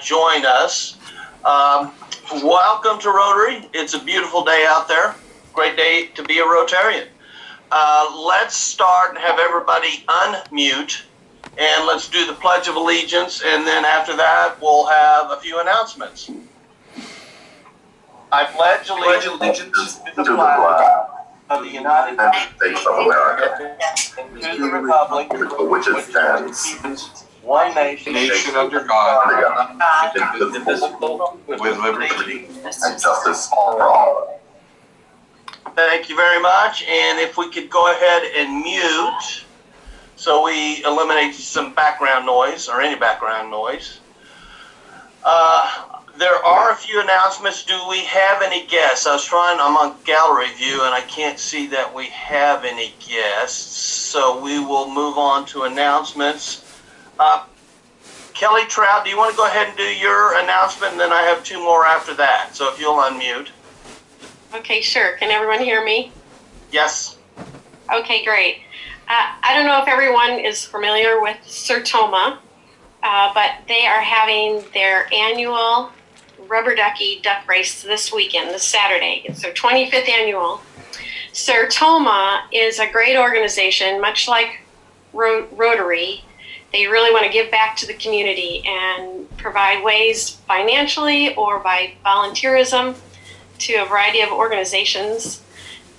join us. Welcome to Rotary. It's a beautiful day out there. Great day to be a Rotarian. Let's start and have everybody unmute, and let's do the Pledge of Allegiance, and then after that we'll have a few announcements. I pledge allegiance to the flag of the United States of America and to the republic for which it stands, one nation under God, indivisible, with liberty and justice for all. Thank you very much. And if we could go ahead and mute so we eliminate some background noise or any background noise. There are a few announcements. Do we have any guests? I'm on gallery view and I can't see that we have any guests. So we will move on to announcements. Kelly Trout, do you want to go ahead and do your announcement? And then I have two more after that. So if you'll unmute. Okay, sure. Can everyone hear me? Yes. Okay, great. I don't know if everyone is familiar with Sertoma, but they are having their annual rubber ducky duck race this weekend, this Saturday. It's their 25th annual. Sertoma is a great organization, much like Rotary. They really want to give back to the community and provide ways financially or by volunteerism to a variety of organizations.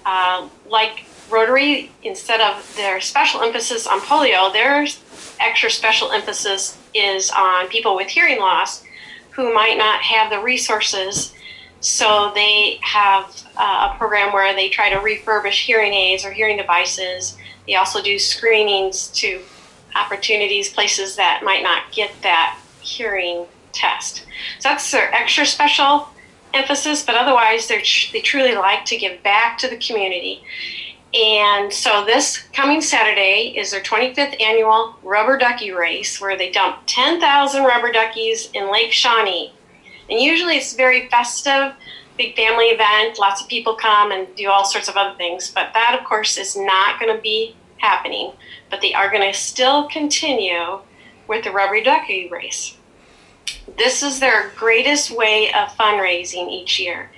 Like Rotary, instead of their special emphasis on polio, their extra special emphasis is on people with hearing loss who might not have the resources. So they have a program where they try to refurbish hearing aids or hearing devices. They also do screenings to opportunities, places that might not get that hearing test. So that's their extra special emphasis, but otherwise they truly like to give back to the community. And so this coming Saturday is their 25th annual rubber ducky race, where they dump 10,000 rubber duckies in Lake Shawnee. And usually it's very festive, big family event, lots of people come and do all sorts of other things, but that of course is not going to be happening, but they are going to still continue with the rubber ducky race. This is their greatest way of fundraising each year.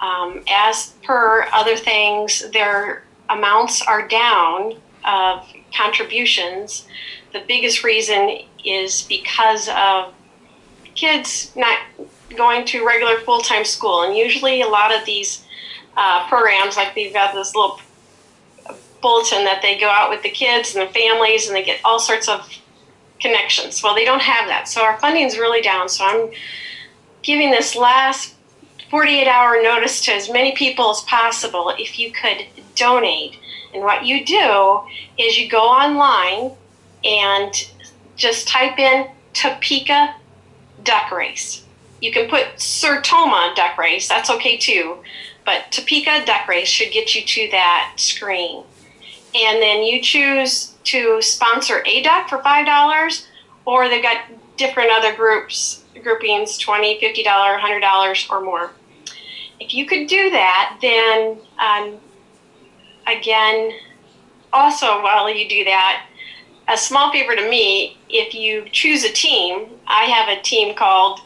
As per other things, their amounts are down of contributions. The biggest reason is because of kids not going to regular full-time school. And usually a lot of these programs, like they've got this little bulletin that they go out with the kids and the families and they get all sorts of connections. Well, they don't have that. So our funding is really down. So I'm giving this last 48-hour notice to as many people as possible if you could donate. And what you do is you go online and just type in Topeka Duck Race. You can put Sertoma Duck Race, that's okay too, but Topeka Duck Race should get you to that screen. And then you choose to sponsor a duck for $5, or they've got different other groupings, $20, $50, $100 or more. If you could do that, then again, also while you do that, a small favor to me, if you choose a team, I have a team called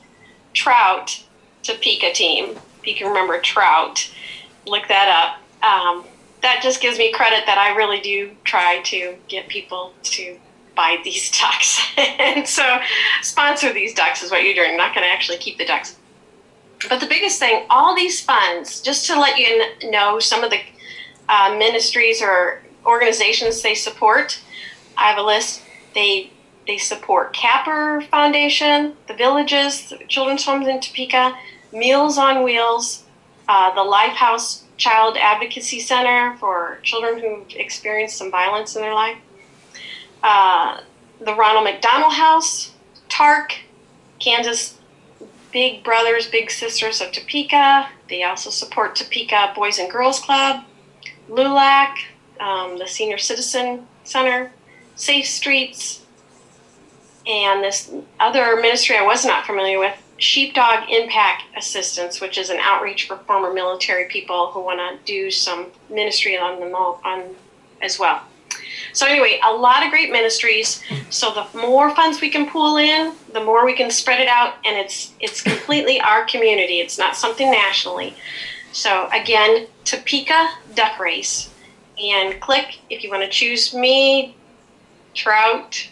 Trout Topeka Team. If you can remember Trout, look that up. That just gives me credit that I really do try to get people to buy these ducks. And so sponsor these ducks is what you're doing. You're not going to actually keep the ducks. But the biggest thing, all these funds, just to let you know some of the ministries or organizations they support, I have a list. They support Capper Foundation, the Villages, the Children's Homes in Topeka, Meals on Wheels, the Lifehouse Child Advocacy Center for children who've experienced some violence in their life, the Ronald McDonald House, TARC, Kansas Big Brothers, Big Sisters of Topeka. They also support Topeka Boys and Girls Club, LULAC, the Senior Citizen Center, Safe Streets, and this other ministry I was not familiar with, Sheepdog Impact Assistance, which is an outreach for former military people who want to do some ministry on them as well. So anyway, a lot of great ministries. So the more funds we can pool in, the more we can spread it out, and it's completely our community. It's not something nationally. So again, Topeka Duck Race, and click if you want to choose me, trout.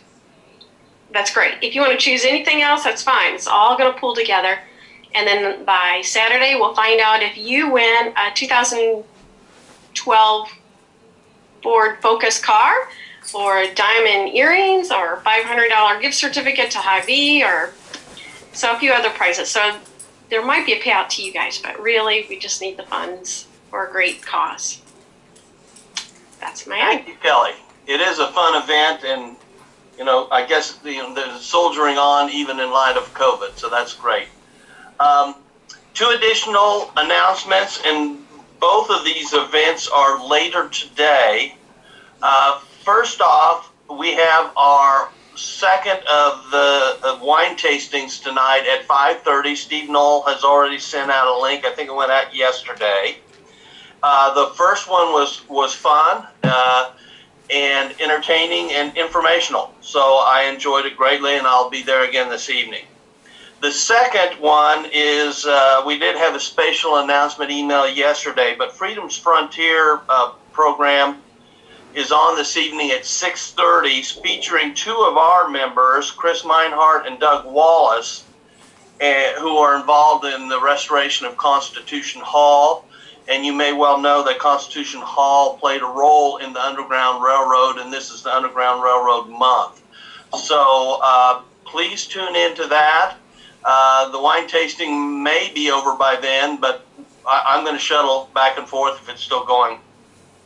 That's great. If you want to choose anything else, that's fine. It's all going to pool together, and then by Saturday we'll find out if you win a 2012 Ford Focus car, or diamond earrings, or $500 gift certificate to Hy-Vee, or so a few other prizes. So there might be a payout to you guys, but really we just need the funds for a great cause. That's my Thank you, Kelly. It is a fun event, and I guess the soldiering on even in light of COVID, so that's great. 2 additional announcements, and both of these events are later today. First off, we have our second of the wine tastings tonight at 5:30. Steve Knoll has already sent out a link. I think it went out yesterday. The first one was fun and entertaining and informational, so I enjoyed it greatly, and I'll be there again this evening. The second one is, we did have a special announcement email yesterday, but Freedom's Frontier program is on this evening at 6:30, featuring 2 of our members, Chris Meinhardt and Doug Wallace, who are involved in the restoration of Constitution Hall. And you may well know that Constitution Hall played a role in the Underground Railroad, and this is the Underground Railroad Month. So please tune into that. The wine tasting may be over by then, but I'm going to shuttle back and forth if it's still going.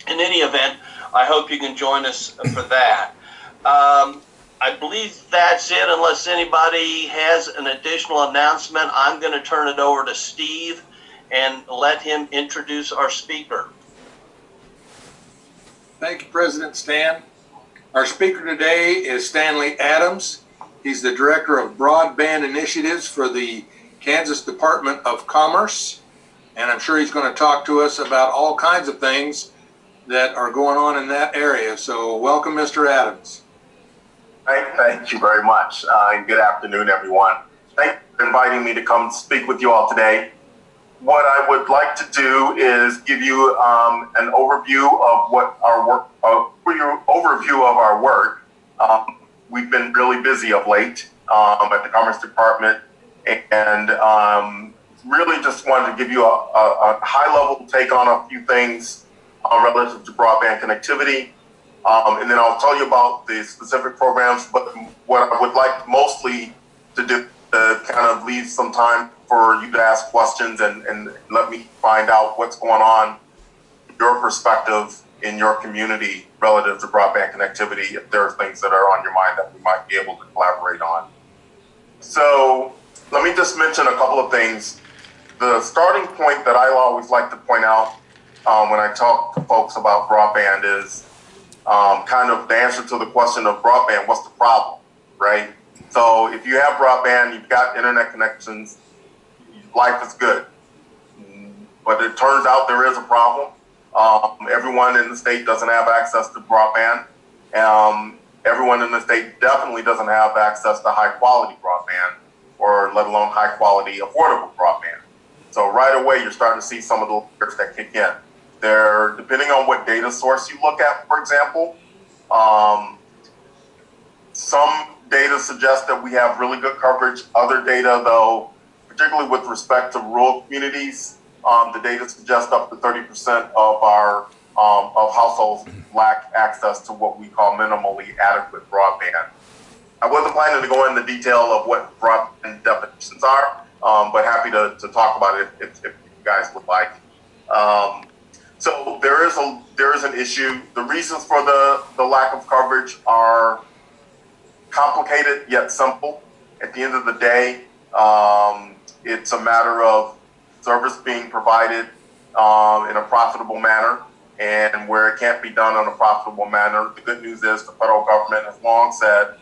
In any event, I hope you can join us for that. I believe that's it, unless anybody has an additional announcement. I'm going to turn it over to Steve and let him introduce our speaker. Thank you, President Stan. Our speaker today is Stanley Adams. He's the Director of Broadband Initiatives for the Kansas Department of Commerce, and I'm sure he's going to talk to us about all kinds of things that are going on in that area. So welcome, Mr. Adams. Thank you very much, and good afternoon, everyone. Thank you for inviting me to come speak with you all today. What I would like to do is give you an overview of what our work, overview of our work. We've been really busy of late at the Commerce Department, and really just wanted to give you a high-level take on a few things relative to broadband connectivity, and then I'll tell you about the specific programs. But what I would like mostly to do to kind of leave some time for you to ask questions and let me find out what's going on, your perspective in your community relative to broadband connectivity, if there are things that are on your mind that we might be able to collaborate on. So let me just mention a couple of things. The starting point that I always like to point out when I talk to folks about broadband is kind of the answer to the question of broadband, what's the problem, right? So if you have broadband, you've got internet connections, life is good. But it turns out there is a problem. Everyone in the state doesn't have access to broadband. Everyone in the state definitely doesn't have access to high quality broadband, or let alone high quality affordable broadband. So right away, you're starting to see some of the layers that kick in. They're, depending on what data source you look at, for example, some data suggests that we have really good coverage. Other data, though, particularly with respect to rural communities, the data suggests up to 30% of our of households lack access to what we call minimally adequate broadband. I wasn't planning to go into detail of what broadband definitions are, but happy to talk about it if you guys would like. So there is an issue. The reasons for the lack of coverage are complicated yet simple. At the end of the day, it's a matter of service being provided in a profitable manner, and where it can't be done in a profitable manner, the good news is the federal government has long said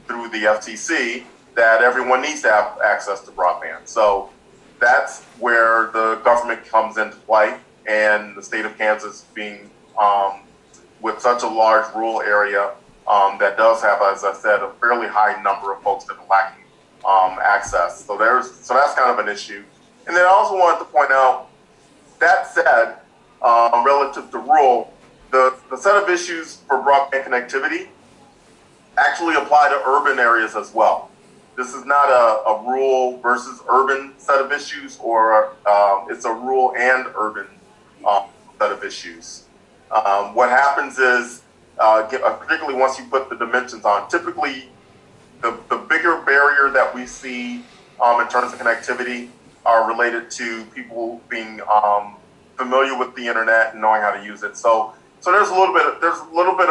through the FCC that everyone needs to have access to broadband. So that's where the government comes into play, and the state of Kansas being with such a large rural area that does have, as I said, a fairly high number of folks that are lacking access. So that's kind of an issue. And then I also wanted to point out, that said, relative to rural, the set of issues for broadband connectivity actually apply to urban areas as well. This is not a rural versus urban set of issues, or it's a rural and urban set of issues. What happens is, particularly once you put the dimensions on, typically the bigger barrier that we see in terms of connectivity are related to people being familiar with the internet and knowing how to use it. So there's a little bit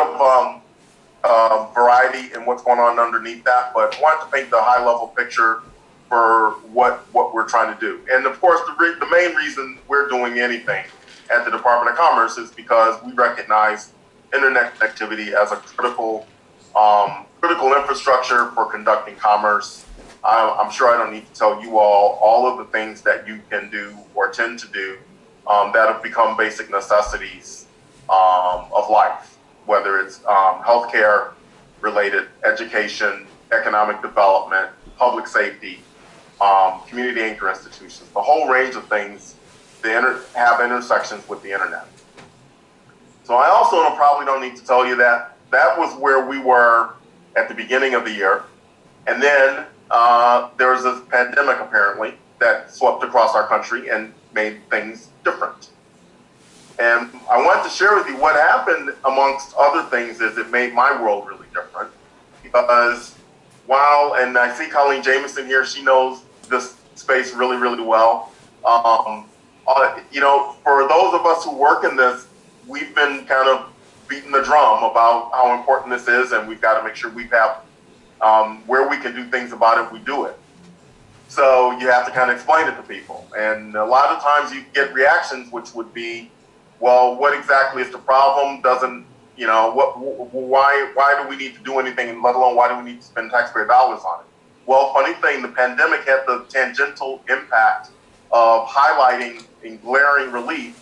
of variety in what's going on underneath that, but I wanted to paint the high level picture for what we're trying to do. And of course, the main reason we're doing anything at the Department of Commerce is because we recognize internet connectivity as a critical infrastructure for conducting commerce. I'm sure I don't need to tell you all of the things that you can do or tend to do that have become basic necessities of life, whether it's healthcare related, education, economic development, public safety, community anchor institutions, the whole range of things have intersections with the internet. So I also probably don't need to tell you that was where we were at the beginning of the year. And then there was this pandemic apparently that swept across our country and made things different. And I wanted to share with you what happened, amongst other things, is it made my world really different. Because and I see Colleen Jameson here, she knows this space really, really well. For those of us who work in this, we've been kind of beating the drum about how important this is, and we've got to make sure we have where we can do things about it, we do it. So you have to kind of explain it to people. And a lot of times you get reactions which would be, well, what exactly is the problem? Why do we need to do anything, and let alone why do we need to spend taxpayer dollars on it? Well, funny thing, the pandemic had the tangential impact of highlighting in glaring relief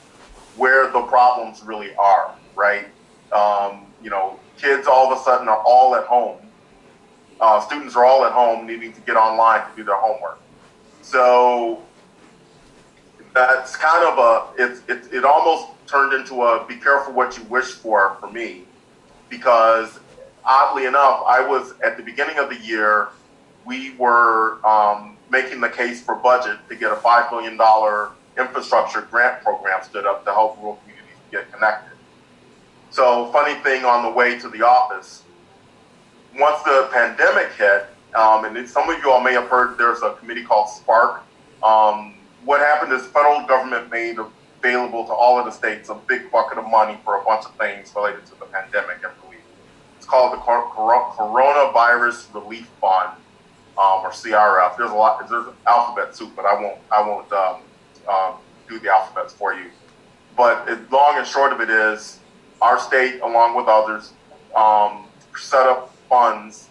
where the problems really are, right? Kids all of a sudden are all at home. Students are all at home needing to get online to do their homework. So that's kind of it almost turned into a be careful what you wish for me, because oddly enough, I was at the beginning of the year, we were making the case for budget to get a $5 billion infrastructure grant program stood up to help rural communities get connected. So funny thing, on the way to the office, once the pandemic hit, and some of you all may have heard there's a committee called SPARK. What happened is federal government made available to all of the states a big bucket of money for a bunch of things related to the pandemic and relief. It's called the Coronavirus Relief Fund, or CRF. There's alphabet soup, but I won't do the alphabets for you. But long and short of it is, our state, along with others, set up funds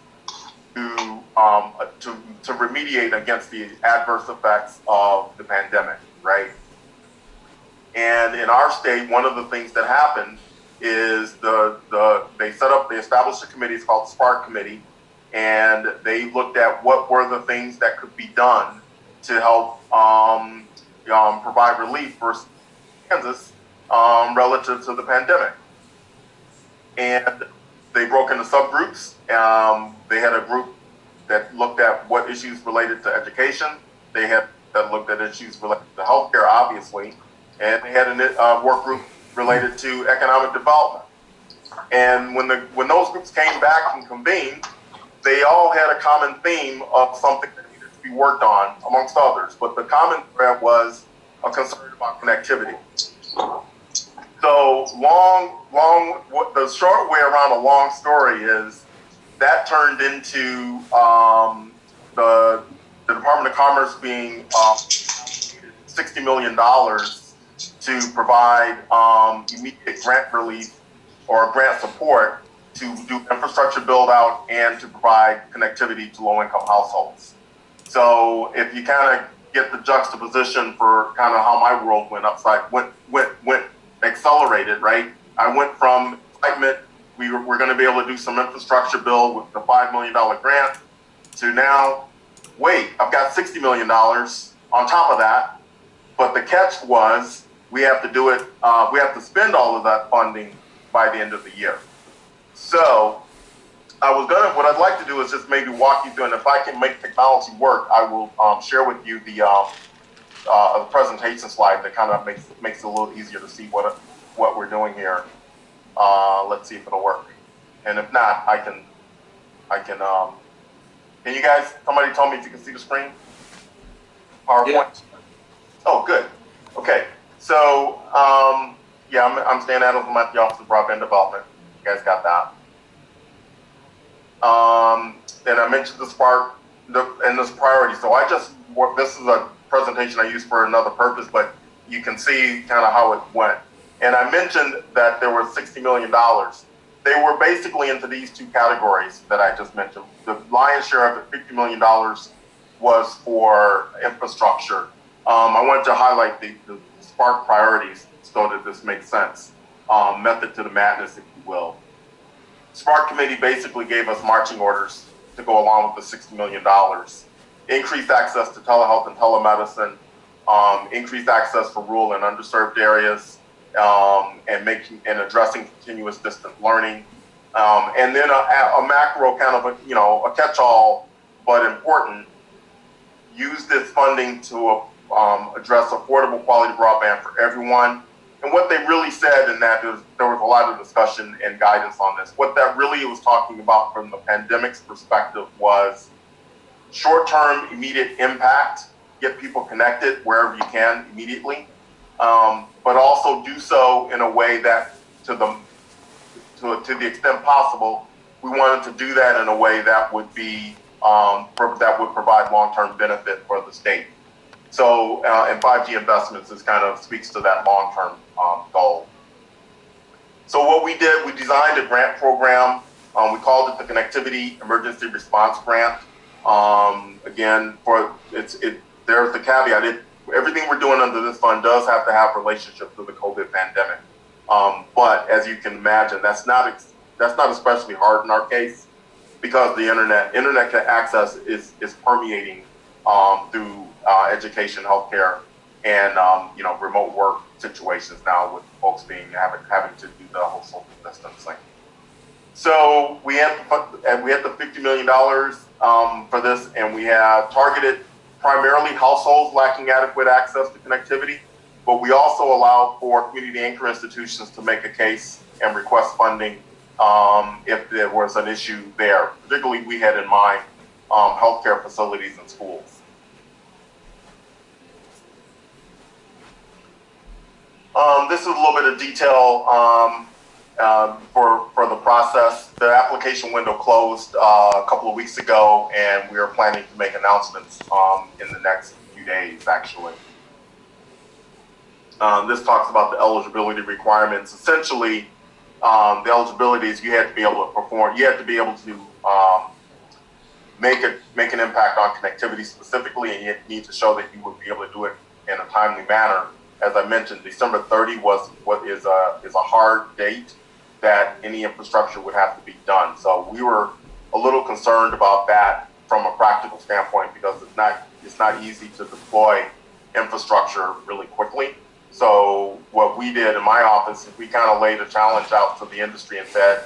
to remediate against the adverse effects of the pandemic, right? And in our state, one of the things that happened is they established a committee. It's called the SPARK Committee, and they looked at what were the things that could be done to help provide relief for Kansas relative to the pandemic. And they broke into subgroups. They had a group that looked at what issues related to education. They had that looked at issues related to healthcare, obviously, and they had a work group related to economic development. And when those groups came back and convened, they all had a common theme of something that needed to be worked on, amongst others. But the common thread was a concern about connectivity. So the short way around a long story is that turned into the Department of Commerce being $60 million to provide immediate grant relief or grant support to do infrastructure build out and to provide connectivity to low income households. So if you kind of get the juxtaposition for kind of how my world went accelerated, right? I went from excitement, we're going to be able to do some infrastructure bill with the $5 million grant to now, wait, I've got $60 million on top of that. But the catch was we have to do it, we have to spend all of that funding by the end of the year. So what I'd like to do is just maybe walk you through, and if I can make technology work, I will share with you the presentation slide that kind of makes it a little easier to see what we're doing here. Let's see if it'll work. And if not, can you guys, somebody tell me if you can see the screen? PowerPoint? Yeah. Oh, good. Okay. So, yeah, I'm Stan Adams. I'm at the Office of Broadband Development. You guys got that. And I mentioned the Spark and this priority. So this is a presentation I used for another purpose, but you can see kind of how it went. And I mentioned that there were $60 million. They were basically into these two categories that I just mentioned. The lion's share of the $50 million was for infrastructure. I wanted to highlight the Spark priorities so that this makes sense. Method to the madness, if you will. Spark Committee basically gave us marching orders to go along with the $60 million. Increased access to telehealth and telemedicine, increased access for rural and underserved areas, and addressing continuous distance learning, and then a macro kind of a catch-all, but important. Use this funding to address affordable quality broadband for everyone. And what they really said in that is there was a lot of discussion and guidance on this. What that really was talking about from the pandemic's perspective was short-term immediate impact, get people connected wherever you can immediately, but also do so in a way that to the extent possible, we wanted to do that in a way that would be that would provide long-term benefit for the state. So, and 5G investments speaks to that long-term goal. So what we did, we designed a grant program. We called it the Connectivity Emergency Response Grant. Again, there's the caveat. Everything we're doing under this fund does have to have relationships with the COVID pandemic. But as you can imagine, that's not especially hard in our case because the internet access is permeating through education, healthcare, and remote work situations now with folks having to do the whole social distancing. So we had the $50 million for this, and we have targeted primarily households lacking adequate access to connectivity, but we also allow for community anchor institutions to make a case and request funding if there was an issue there. Particularly, we had in mind healthcare facilities and schools. This is a little bit of detail for the process. The application window closed a couple of weeks ago, and we are planning to make announcements in the next few days, actually. This talks about the eligibility requirements. Essentially, the eligibility is you had to be able to perform, you had to be able to make an impact on connectivity specifically, and you need to show that you would be able to do it in a timely manner. As I mentioned, December 30 was what is a hard date that any infrastructure would have to be done. So we were a little concerned about that from a practical standpoint because it's not easy to deploy infrastructure really quickly. So what we did in my office is we kind of laid a challenge out to the industry and said,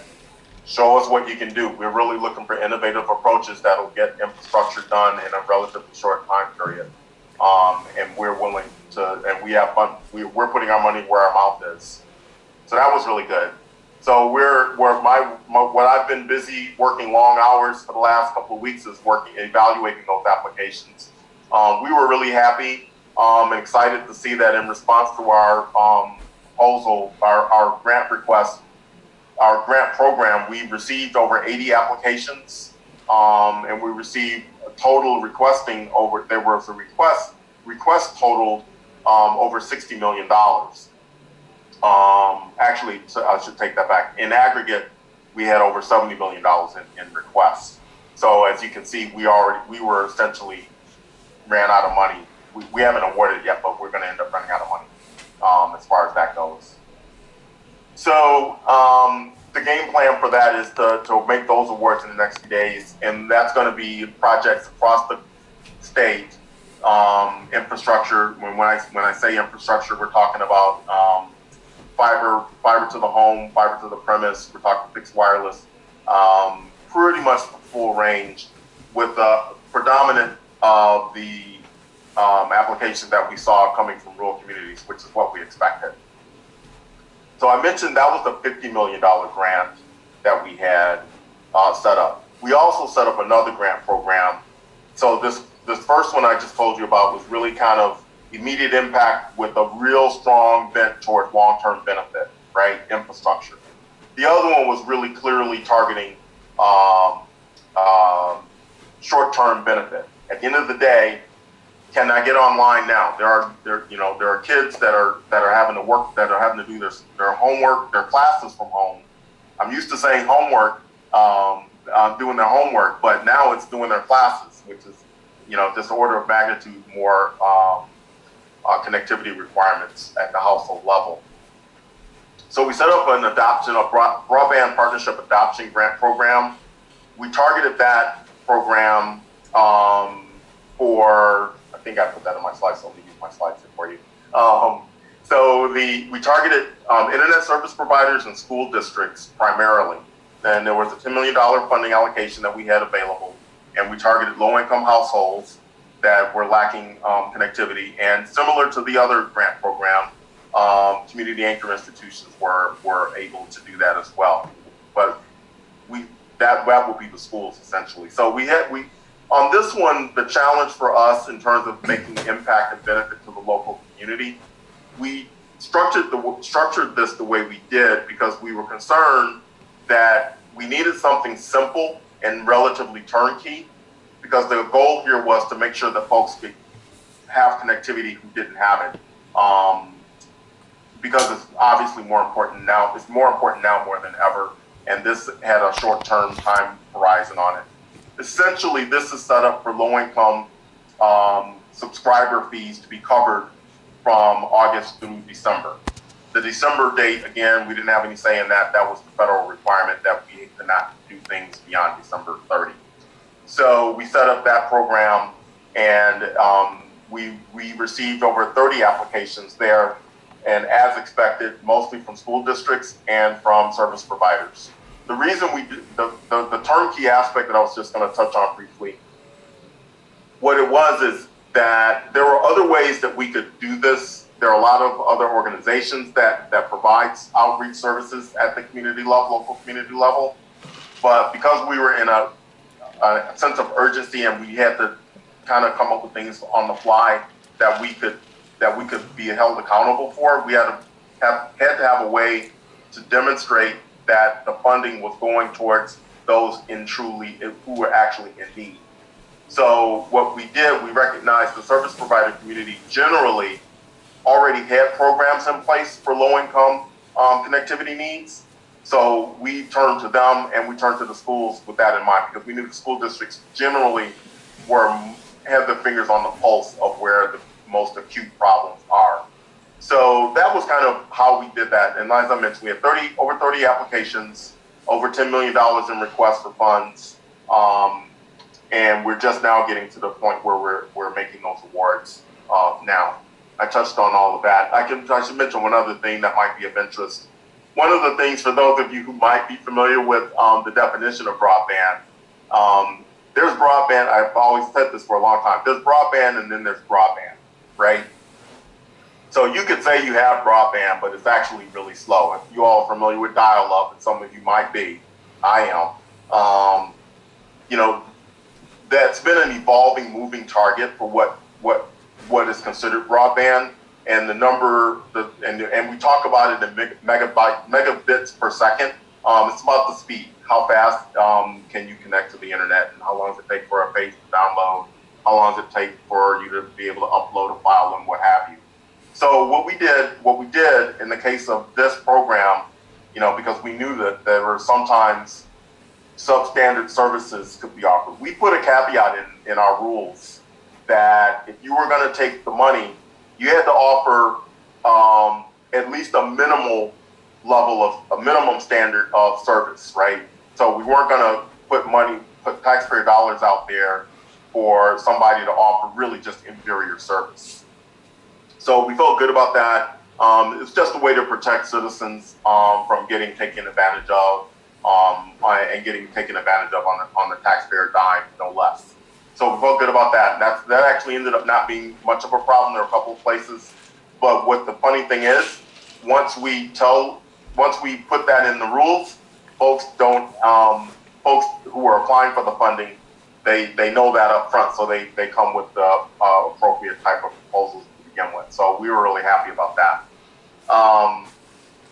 show us what you can do. We're really looking for innovative approaches that'll get infrastructure done in a relatively short time period. And we're willing to, and we have fun. We're putting our money where our mouth is. So that was really good. So what I've been busy working long hours for the last couple of weeks is evaluating those applications. We were really happy and excited to see that in response to our proposal, our grant request, our grant program, we received over 80 applications, and we received a total there was a request totaled over $60 million. Actually, so I should take that back. In aggregate, we had over $70 million in requests. So as you can see, we were essentially ran out of money. We haven't awarded yet, but we're going to end up running out of money as far as that goes. So the game plan for that is to make those awards in the next few days, and that's going to be projects across the state. Infrastructure. When I say infrastructure, we're talking about fiber to the home, fiber to the premise. We're talking fixed wireless. Pretty much the full range, with the predominant of the applications that we saw coming from rural communities, which is what we expected. So I mentioned that was the $50 million grant that we had set up. We also set up another grant program. So this first one I just told you about was really kind of immediate impact with a real strong bent toward long-term benefit, right? Infrastructure. The other one was really clearly targeting short-term benefit. At the end of the day, can I get online now? There are kids that are having to work, that are having to do their homework, their classes from home. I'm used to saying homework, doing their homework, but now it's doing their classes, which is, just order of magnitude more connectivity requirements at the household level. So we set up a broadband partnership adoption grant program. We targeted that program for, I think I put that in my slides, so let me use my slides here for you. We targeted internet service providers and school districts primarily. And there was a $10 million funding allocation that we had available. And we targeted low-income households that were lacking connectivity. And similar to the other grant program, community anchor institutions were able to do that as well. But that will be the schools essentially. So on this one, the challenge for us in terms of making impact and benefit to the local community, we structured this the way we did because we were concerned that we needed something simple and relatively turnkey, because the goal here was to make sure that folks could have connectivity who didn't have it. Because it's obviously more important now. It's more important now more than ever, and this had a short-term time horizon on it. Essentially, this is set up for low-income subscriber fees to be covered from August through December. The December date, again, we didn't have any say in that. That was the federal requirement that we could not do things beyond December 30. So we set up that program, and we received over 30 applications there, and as expected, mostly from school districts and from service providers. The reason we did the turnkey aspect that I was just going to touch on briefly, what it was is that there were other ways that we could do this. There are a lot of other organizations that provides outreach services at the community level, local community level. But because we were in a sense of urgency and we had to kind of come up with things on the fly that we could be held accountable for, we had to have a way to demonstrate that the funding was going towards those who were actually in need. So what we did, we recognized the service provider community generally already had programs in place for low-income connectivity needs. So we turned to them and we turned to the schools with that in mind, because we knew the school districts generally have their fingers on the pulse of where the most acute problems are. So that was kind of how we did that. And as I mentioned, we had over 30 applications, over $10 million in requests for funds. And we're just now getting to the point where we're making those awards now. I touched on all of that. I should mention one other thing that might be of interest. One of the things, for those of you who might be familiar with the definition of broadband, there's broadband. I've always said this for a long time. There's broadband and then there's broadband, right? So you could say you have broadband, but it's actually really slow. If you all are familiar with dial-up, and some of you might be, I am. That's been an evolving, moving target for what is considered broadband, and the number, and we talk about it in megabits per second. It's about the speed. How fast can you connect to the internet, and how long does it take for a page to download? How long does it take for you to be able to upload a file and what have you? So what we did in the case of this program, because we knew that there were sometimes substandard services could be offered, we put a caveat in our rules that if you were going to take the money, you had to offer at least a minimal level of a minimum standard of service, right? So we weren't going to put taxpayer dollars out there for somebody to offer really just inferior service. So we felt good about that. It's just a way to protect citizens from getting taken advantage of and getting taken advantage of on the taxpayer dime, no less. So we felt good about that. And that actually ended up not being much of a problem. There were a couple of places. But what the funny thing is, once we put that in the rules, folks who are applying for the funding, they know that up front, so they come with the appropriate type of proposals to begin with. So we were really happy about that.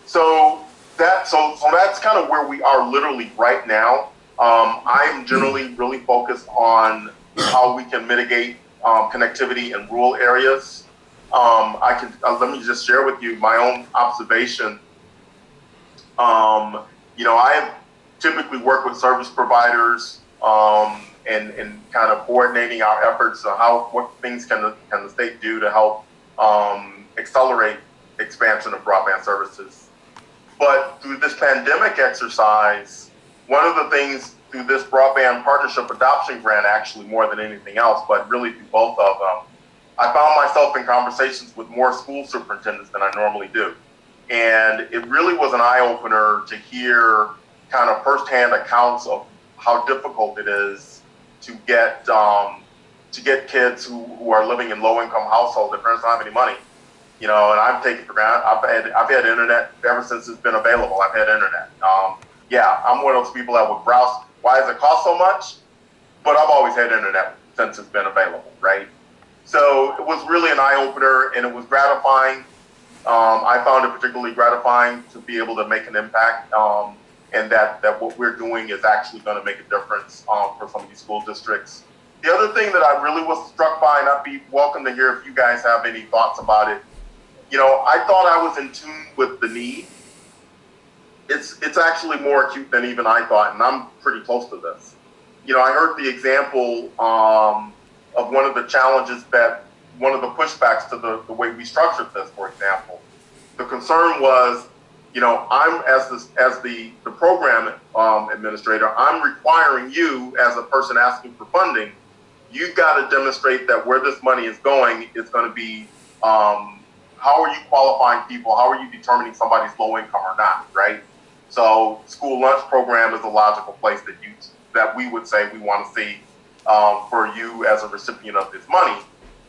So that's kind of where we are literally right now. I am generally really focused on how we can mitigate connectivity in rural areas. Let me just share with you my own observation. I typically work with service providers and kind of coordinating our efforts on what things can the state do to help accelerate expansion of broadband services. But through this pandemic exercise, one of the things through this broadband partnership adoption grant, actually more than anything else, but really through both of them, I found myself in conversations with more school superintendents than I normally do. And it really was an eye-opener to hear kind of firsthand accounts of how difficult it is to get kids who are living in low-income households. Their parents don't have any money, and I'm taking for granted. I've had internet ever since it's been available. I've had internet. I'm one of those people that would browse. Why does it cost so much? But I've always had internet since it's been available, right? So it was really an eye-opener, and it was gratifying. I found it particularly gratifying to be able to make an impact, and that what we're doing is actually going to make a difference for some of these school districts. The other thing that I really was struck by, and I'd be welcome to hear if you guys have any thoughts about it. I thought I was in tune with the need. It's actually more acute than even I thought, and I'm pretty close to this. I heard the example of one of the challenges one of the pushbacks to the way we structured this, for example. The concern was, I'm as the program administrator, I'm requiring you as a person asking for funding, you've got to demonstrate that where this money is going is going to be, how are you qualifying people? How are you determining somebody's low income or not, right? So school lunch program is a logical place that we would say we want to see for you as a recipient of this money.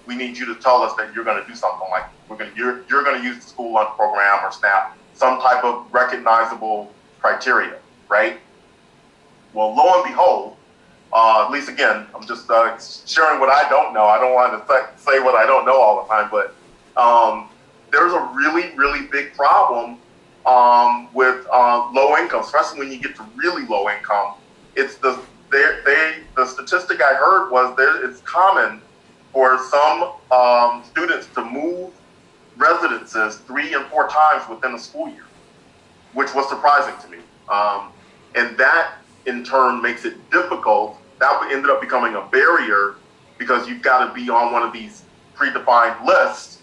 We need you to tell us that you're going to do something like you're going to use the school lunch program or SNAP, some type of recognizable criteria, right? Well, lo and behold, at least again, I'm just sharing what I don't know. I don't want to say what I don't know all the time, but there's a really, really big problem with low income, especially when you get to really low income. It's the statistic I heard was it's common for some students to move residences 3 and 4 times within a school year, which was surprising to me. And that in turn makes it difficult. That ended up becoming a barrier because you've got to be on one of these predefined lists.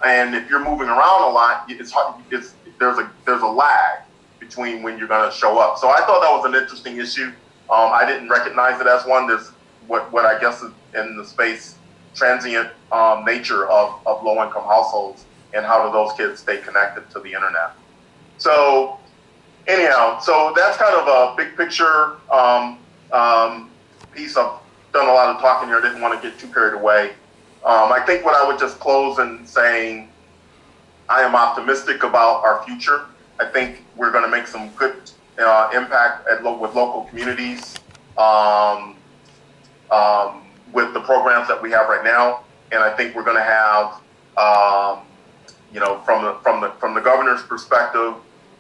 And if you're moving around a lot, there's a lag between when you're going to show up. So I thought that was an interesting issue. I didn't recognize it as one. There's what I guess is in the space transient nature of low-income households and how do those kids stay connected to the internet. So anyhow, so that's kind of a big picture piece. I've done a lot of talking here. I didn't want to get too carried away. I think what I would just close in saying I am optimistic about our future. I think we're going to make some good impact with local communities with the programs that we have right now. And I think we're going to have, from the governor's perspective,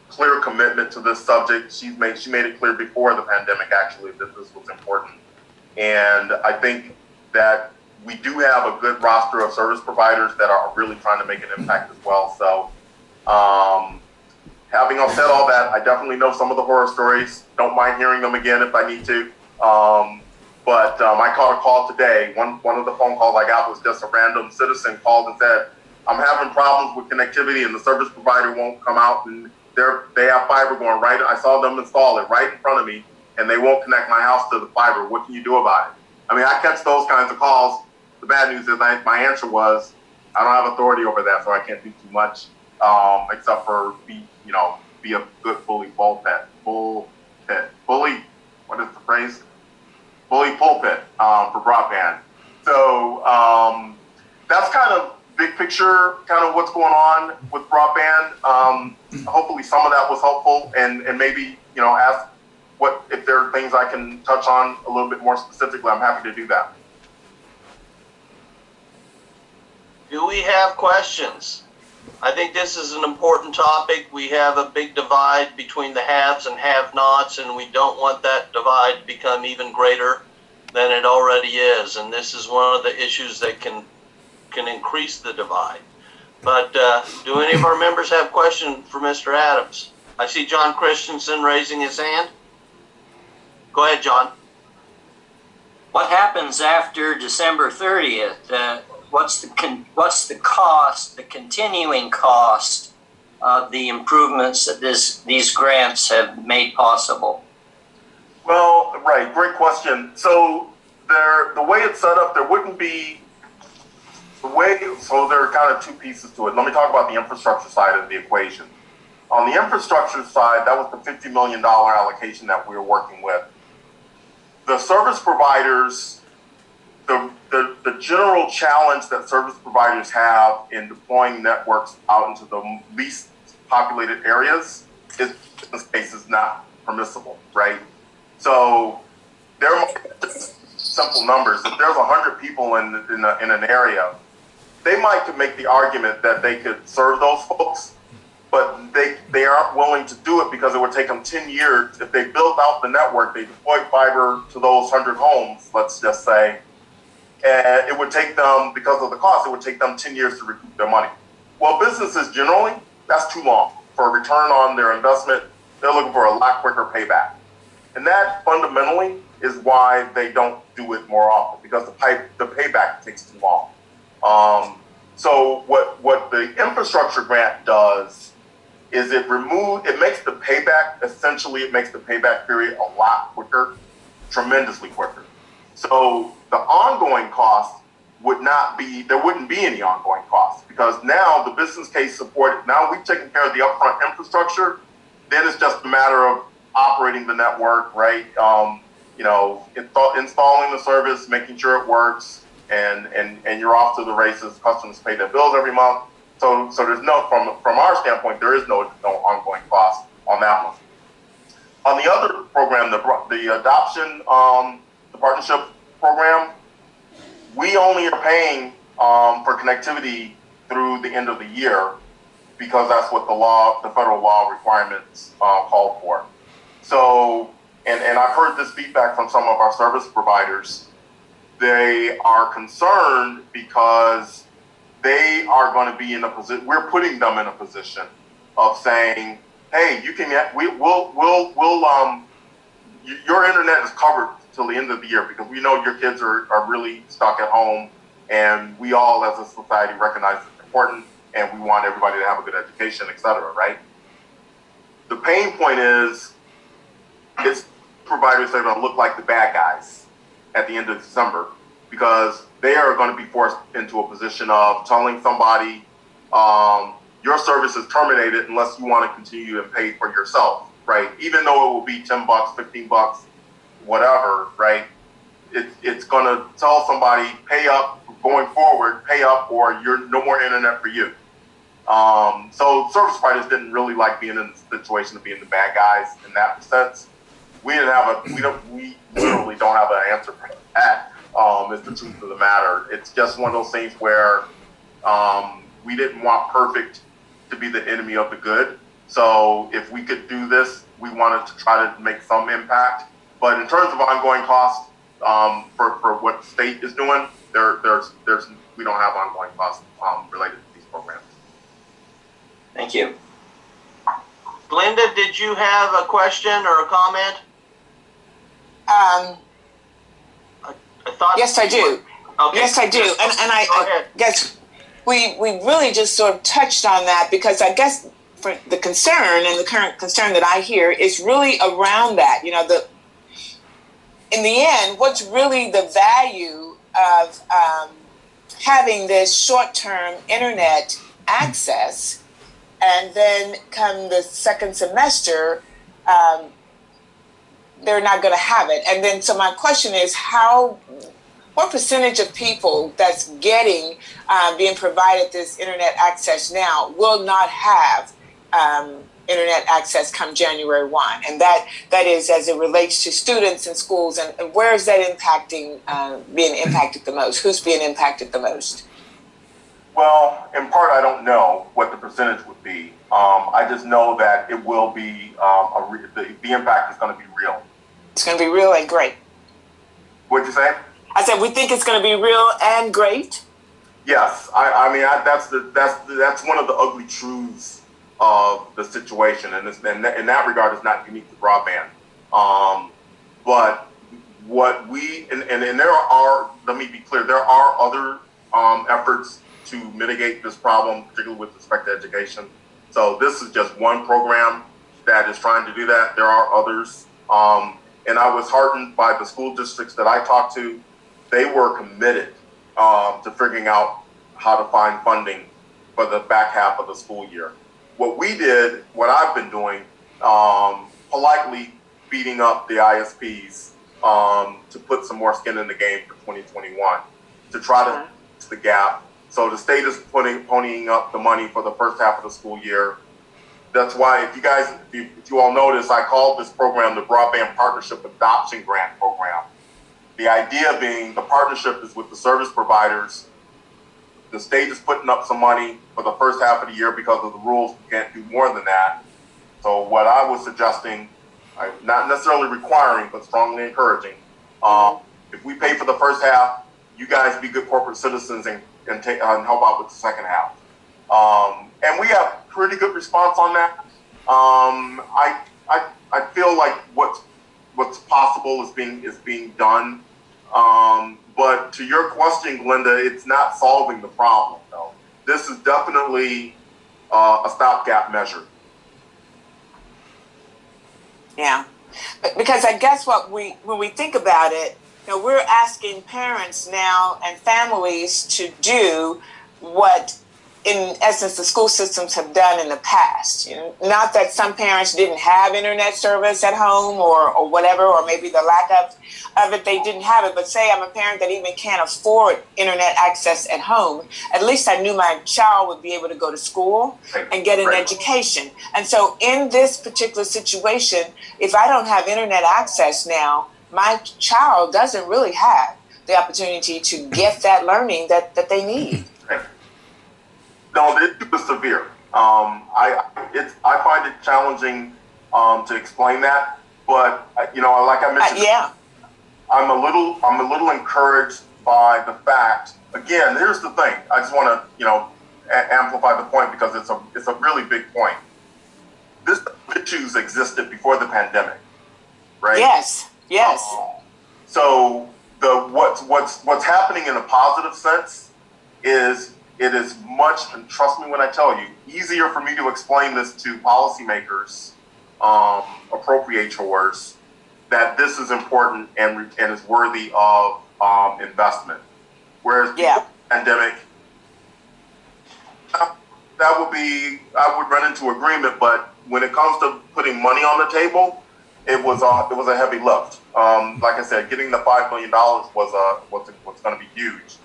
clear commitment to this subject. She made it clear before the pandemic, actually, that this was important. And I think that we do have a good roster of service providers that are really trying to make an impact as well. So having said all that, I definitely know some of the horror stories. Don't mind hearing them again if I need to. But I caught a call today. One of the phone calls I got was just a random citizen called and said, I'm having problems with connectivity and the service provider won't come out and they have fiber going right. I saw them install it right in front of me, and they won't connect my house to the fiber. What can you do about it? I mean, I catch those kinds of calls. The bad news is my answer was I don't have authority over that, so I can't do too much except for be a good bully pulpit. Bully. What is the phrase? Bully pulpit for broadband. So that's kind of big picture, kind of what's going on with broadband. Hopefully, some of that was helpful, and maybe ask what if there are things I can touch on a little bit more specifically. I'm happy to do that. Do we have questions? I think this is an important topic. We have a big divide between the haves and have-nots, and we don't want that divide to become even greater than it already is. And this is one of the issues that can increase the divide. But do any of our members have questions for Mr. Adams? I see John Christensen raising his hand. Go ahead, John. What happens after December 30th? What's the cost, the continuing cost of the improvements that these grants have made possible? Well, right, great question. So the way it's set up, there wouldn't be so there are kind of two pieces to it. Let me talk about the infrastructure side of the equation. On the infrastructure side, that was the $50 million allocation that we were working with. The service providers, the general challenge that service providers have in deploying networks out into the least populated areas is business space is not permissible, right? So there are simple numbers. If there's 100 people in an area, they might could make the argument that they could serve those folks, but they aren't willing to do it because it would take them 10 years. If they built out the network, they deployed fiber to those 100 homes, let's just say, and it would take them, because of the cost, it would take them 10 years to recoup their money. Well, businesses generally, that's too long. For a return on their investment, they're looking for a lot quicker payback. And that fundamentally is why they don't do it more often, because the payback takes too long. So what the infrastructure grant does is it makes the payback period a lot quicker, tremendously quicker. So the ongoing cost there wouldn't be any ongoing costs, because now the business case supported, now we've taken care of the upfront infrastructure, then it's just a matter of operating the network, right? Installing the service, making sure it works, and you're off to the races. Customers pay their bills every month. So there's no, from our standpoint, there is no ongoing cost on that one. On the other program, the adoption, the partnership program, we only are paying for connectivity through the end of the year, because that's what the federal law requirements call for. So, and I've heard this feedback from some of our service providers. They are concerned because they are going to be in a position, we're putting them in a position of saying, hey, your internet is covered till the end of the year, because we know your kids are really stuck at home, and we all as a society recognize it's important, and we want everybody to have a good education, et cetera, right? The pain point is providers are going to look like the bad guys at the end of December, because they are going to be forced into a position of telling somebody, your service is terminated unless you want to continue and pay for yourself, right? Even though it will be $10, $15, whatever, right? It's going to tell somebody, pay up going forward, pay up, or you're no more internet for you. So service providers didn't really like being in the situation of being the bad guys in that sense. We literally don't have an answer for that. Is the truth of the matter. It's just one of those things where we didn't want perfect to be the enemy of the good. So if we could do this, we wanted to try to make some impact. But in terms of ongoing costs for what the state is doing, we don't have ongoing costs related to these programs. Thank you. Glenda, did you have a question or a comment? I thought yes, I do. Okay. Yes, I do. And I guess we really just sort of touched on that, because I guess for the concern, and the current concern that I hear is really around that. You know, in the end, what's really the value of having this short-term internet access, and then come the second semester, they're not going to have it. And then, so my question is, what percentage of people that's getting, being provided this internet access now will not have internet access come January 1? And that is as it relates to students in schools, and where is that being impacted the most? Who's being impacted the most? Well, in part, I don't know what the percentage would be. I just know that it will be, the impact is going to be real. It's going to be real and great. What'd you say? I said, we think it's going to be real and great. Yes, I mean that's one of the ugly truths of the situation, and in that regard, it's not unique to broadband. But what we and there are, let me be clear, there are other efforts to mitigate this problem, particularly with respect to education. So this is just one program that is trying to do that. There are others, and I was heartened by the school districts that I talked to. They were committed to figuring out how to find funding for the back half of the school year. What I've been doing, politely beating up the ISPs to put some more skin in the game for 2021 to try to fix the gap. So the state is ponying up the money for the first half of the school year. That's why, if you all notice, I called this program the Broadband Partnership Adoption Grant Program. The idea being the partnership is with the service providers. The state is putting up some money for the first half of the year because of the rules. We can't do more than that. So what I was suggesting, not necessarily requiring, but strongly encouraging, if we pay for the first half, you guys be good corporate citizens and help out with the second half. And we have pretty good response on that. I feel like what's possible is being done. But to your question, Glenda, it's not solving the problem, though. This is definitely a stopgap measure. Yeah, because I guess when we think about it, we're asking parents now and families to do what, in essence, the school systems have done in the past. Not that some parents didn't have internet service at home or whatever, or maybe the lack of it, they didn't have it. But say I'm a parent that even can't afford internet access at home. At least I knew my child would be able to go to school and get an education. And so in this particular situation, if I don't have internet access now, my child doesn't really have the opportunity to get that learning that they need. No, it's super severe. I find it challenging to explain that, but like I mentioned, I'm a little encouraged by the fact. Again, here's the thing. I just want to amplify the point because it's a really big point. This issues existed before the pandemic, right? Yes. So what's happening in a positive sense is it is much, and trust me when I tell you, easier for me to explain this to policymakers, appropriators, that this is important and is worthy of investment. Whereas before the pandemic, I would run into agreement, but when it comes to putting money on the table, it was a heavy lift. Like I said, getting the $5 million was going to be huge.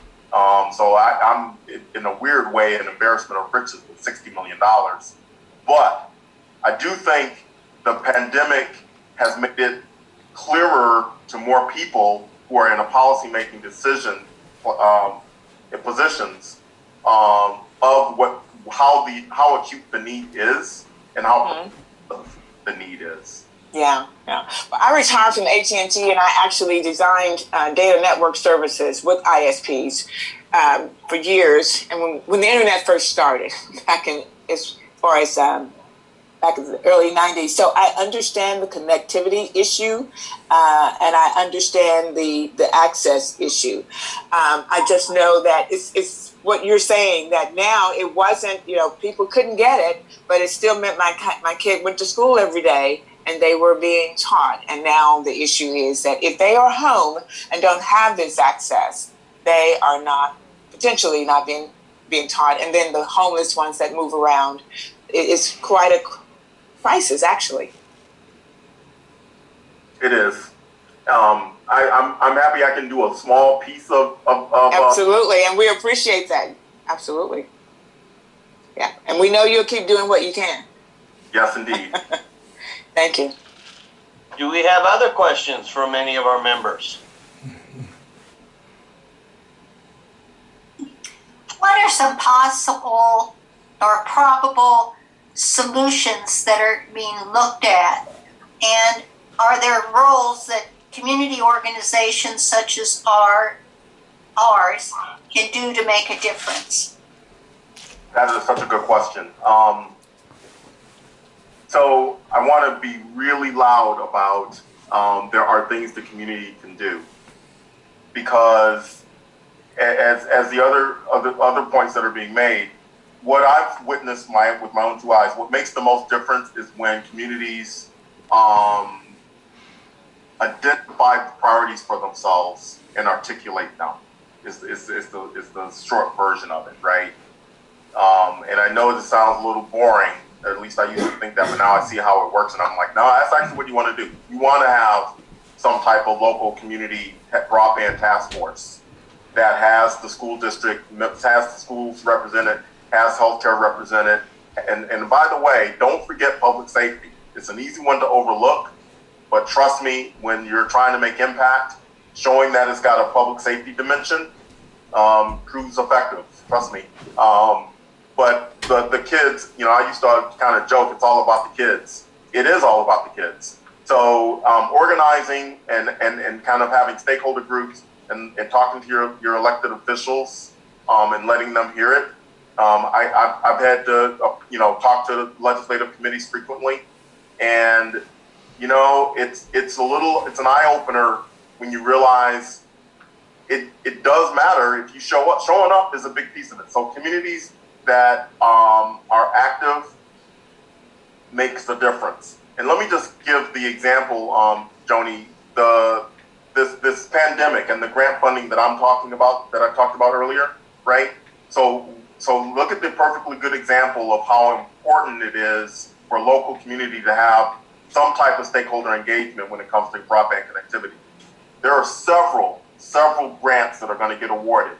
So I'm in a weird way an embarrassment of riches with $60 million. But I do think the pandemic has made it clearer to more people who are in a policy-making decision in positions of how acute the need is and how the need is. Yeah. I retired from AT&T, and I actually designed data network services with ISPs for years. And when the internet first started, back in the early 90s, so I understand the connectivity issue, and I understand the access issue. I just know that it's what you're saying, that now it wasn't, people couldn't get it, but it still meant my kid went to school every day and they were being taught. And now the issue is that if they are home and don't have this access, they are potentially not being taught. And then the homeless ones that move around, it's quite a crisis, actually. It is. I'm happy I can do a small piece of Absolutely, and we appreciate that. Absolutely. Yeah, and we know you'll keep doing what you can. Yes, indeed. Thank you. Do we have other questions from any of our members? What are some possible or probable solutions that are being looked at? And are there roles that community organizations such as ours can do to make a difference? That is such a good question. So I want to be really loud about there are things the community can do, because as the other points that are being made, what I've witnessed with my own two eyes, what makes the most difference is when communities identify priorities for themselves and articulate them. Is the short version of it, right? And I know this sounds a little boring, or at least I used to think that, but now I see how it works, and I'm like, no, that's actually what you want to do. You want to have some type of local community broadband task force that has the school district, has the schools represented, has healthcare represented, and by the way, don't forget public safety. It's an easy one to overlook, but trust me, when you're trying to make impact, showing that it's got a public safety dimension proves effective. Trust me. But the kids, I used to kind of joke, it's all about the kids. It is all about the kids. So organizing and kind of having stakeholder groups and talking to your elected officials and letting them hear it. I've had to talk to legislative committees frequently, and it's an eye opener when you realize it does matter if you show up. Showing up is a big piece of it. So communities that are active makes the difference. And let me just give the example, Joni, this pandemic and the grant funding that I talked about earlier, right? So look at the perfectly good example of how important it is for local community to have some type of stakeholder engagement when it comes to broadband connectivity. There are several grants that are going to get awarded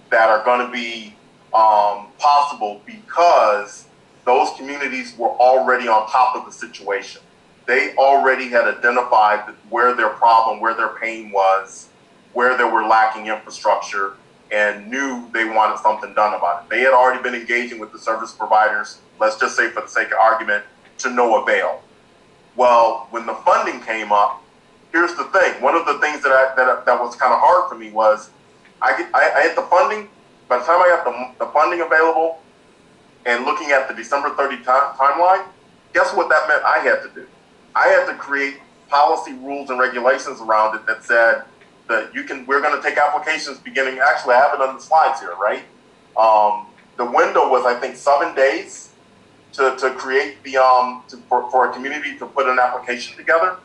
that are going to be possible because those communities were already on top of the situation. They already had identified where their problem, where their pain was, where they were lacking infrastructure, and knew they wanted something done about it. They had already been engaging with the service providers, let's just say for the sake of argument, to no avail. Well, when the funding came up, here's the thing. One of the things that was kind of hard for me was I had the funding. By the time I got the funding available and looking at the December 30 timeline, guess what that meant I had to do? I had to create policy rules and regulations around it that said that we're going to take applications beginning, actually I have it on the slides here, right? The window was, I think, 7 days to create for a community to put an application together.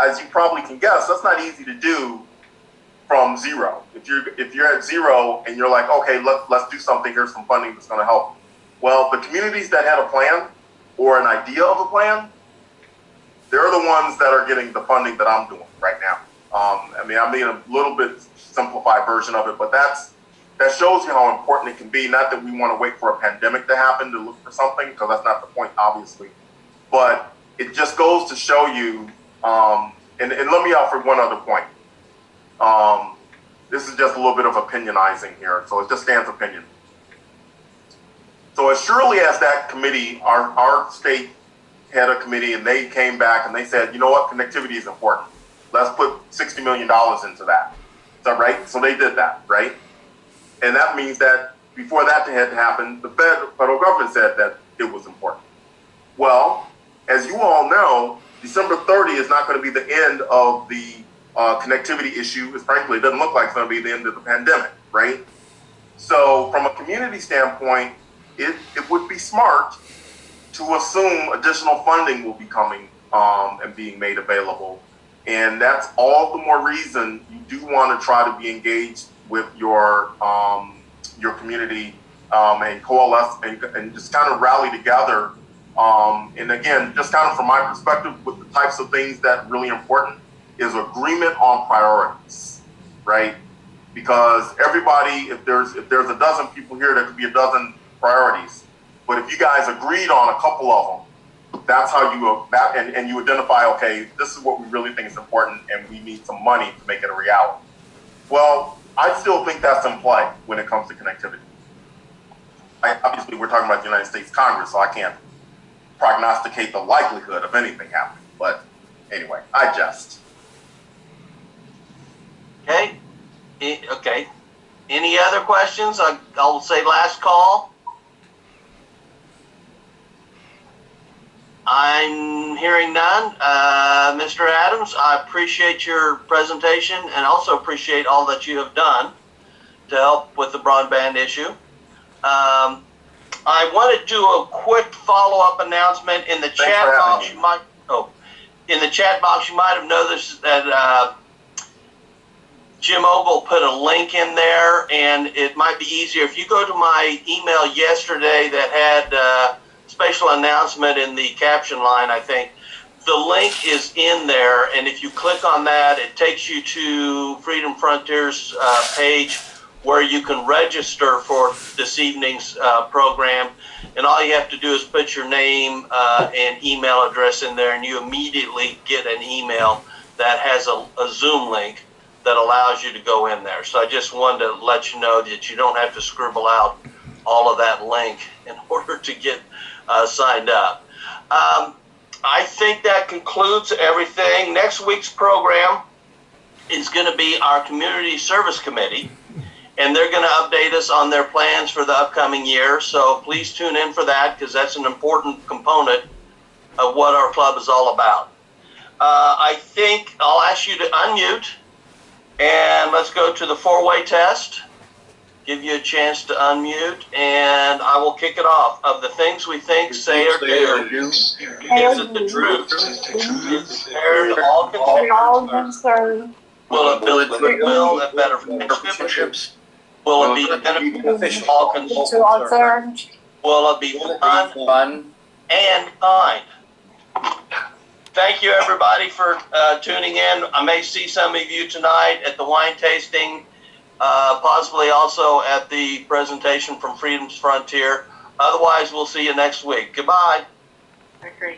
As you probably can guess, that's not easy to do from zero. If you're at zero and you're like, okay, let's do something, here's some funding that's going to help. Well, the communities that had a plan or an idea of a plan, they're the ones that are getting the funding that I'm doing right now. I made a little bit simplified version of it, but that shows you how important it can be. Not that we want to wait for a pandemic to happen to look for something, because that's not the point, obviously. But it just goes to show you, and let me offer one other point. This is just a little bit of opinionizing here, so it's just Stan's opinion. So as surely as that committee, our state had a committee, and they came back and they said, you know what, connectivity is important. Let's put $60 million into that. Is that right? So they did that, right? And that means that before that had happened, the federal government said that it was important. Well, as you all know, December 30 is not going to be the end of the connectivity issue. Frankly, it doesn't look like it's going to be the end of the pandemic, right? So from a community standpoint, it would be smart to assume additional funding will be coming and being made available. And that's all the more reason you do want to try to be engaged with your community and coalesce and just kind of rally together. And again, just kind of from my perspective, with the types of things that are really important is agreement on priorities, right? Because everybody, if there's a dozen people here, there could be a dozen priorities. But if you guys agreed on a couple of them, that's how you and you identify, okay, this is what we really think is important, and we need some money to make it a reality. Well, I still think that's in play when it comes to connectivity. Obviously, we're talking about the United States Congress, so I can't prognosticate the likelihood of anything happening. But anyway, I jest. Okay. Okay. Any other questions? I'll say last call. I'm hearing none. Mr. Adams, I appreciate your presentation and also appreciate all that you have done to help with the broadband issue. I want to do a quick follow-up announcement in the chat box. In the chat box, you might have noticed that Jim Ogle put a link in there, and it might be easier if you go to my email yesterday that had special announcement in the caption line. I think the link is in there, and if you click on that, it takes you to Freedom Frontier's page where you can register for this evening's program. And all you have to do is put your name and email address in there, and you immediately get an email that has a Zoom link that allows you to go in there. So I just wanted to let you know that you don't have to scribble out all of that link in order to get signed up. I think that concludes everything. Next week's program is going to be our Community Service Committee, and they're going to update us on their plans for the upcoming year. So please tune in for that, because that's an important component of what our club is all about. I think I'll ask you to unmute, and let's go to the four-way test. Give you a chance to unmute, and I will kick it off. Of the things we think, say, or do, is it the truth? Is it fair to all concerned? Will it build goodwill and better friendships? Will it be beneficial to all concerned? Will it be fun and kind? Thank you, everybody, for tuning in. I may see some of you tonight at the wine tasting, possibly also at the presentation from Freedom's Frontier. Otherwise, we'll see you next week. Goodbye. Agree.